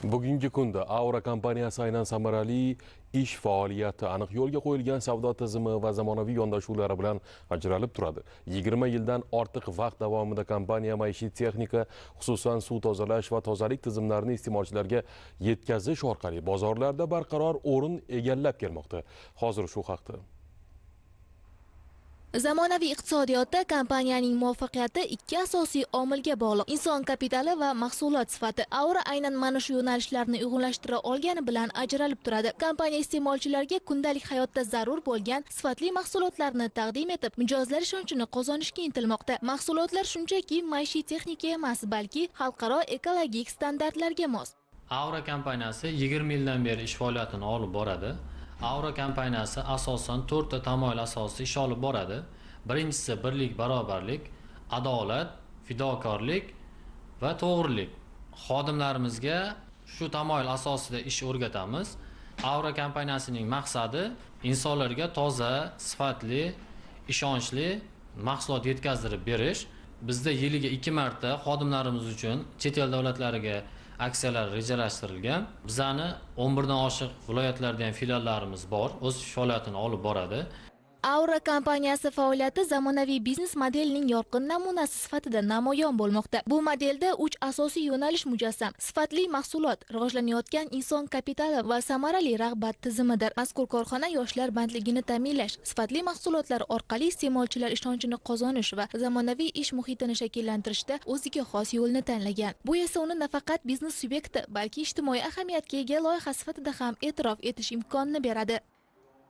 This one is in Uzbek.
Bugungi kunda Aura kompaniyasi aynan samarali ish faoliyati, aniq yo'lga qo'yilgan savdo tizimi va zamonaviy yondashuvlari bilan ajralib turadi. 20 yildan ortiq vaqt davomida kompaniya maishiy texnika, xususan suv tozalash va tozalik tizimlarini iste'molchilarga yetkazish orqali bozorlarda barqaror o'rin egallab kelmoqda. Hozir shu haqda. Zamonaviy iqtisodiyotda kompaniyaning muvaffaqiyati ikki asosiy omilga bog'liq: inson kapitali va mahsulot sifati. Aura aynan mana shu yo'nalishlarni uyg'unlashtira olgani bilan ajralib turadi. Kompaniya iste'molchilarga kundalik hayotda zarur bo'lgan sifatli mahsulotlarni taqdim etib, mijozlar ishonchini qozonishga intilmoqda. Mahsulotlar shunchaki maishiy texnika emas, balki xalqaro ekologik standartlarga mos. Aura kompaniyasi 20 yildan beri ish faoliyatini olib boradi. Aura kompaniyasi asosan 4 ta tamoyil asosida ish olib boradi. Birinchisi birlik, barobarlik, adolat, fidokorlik va to'g'rilik. Xodimlarimizga shu tamoyil asosida ish o'rgatamiz. Aura kompaniyasining maqsadi insonlarga toza, sifatli, ishonchli mahsulot yetkazdirib berish. Bizda yiliga 2 marta xodimlarimiz uchun chet el davlatlariga aksiyalar rejalashtirilgan. Bizani 11 dan oshiq viloyatlarda ham filiallarimiz bor, o'z faoliyatini olib boradi. Aura kompaniyasi faoliyati zamonaviy biznes modelining yorqin namunasi sifatida namoyon bo'lmoqda. Bu modelda 3 asosiy yo'nalish mujassam: sifatli mahsulot, rivojlanayotgan inson kapitali va samarali rag'bat tizimidir. Mazkur korxona yoshlar bandligini ta'minlash, sifatli mahsulotlar orqali iste'molchilar ishonchini qozonish va zamonaviy ish muhitini shakllantirishda o'ziga xos yo'lni tanlagan. Bu esa uni nafaqat biznes subyekti, balki ijtimoiy ahamiyatga ega loyiha sifatida ham e'tirof etish imkonini beradi.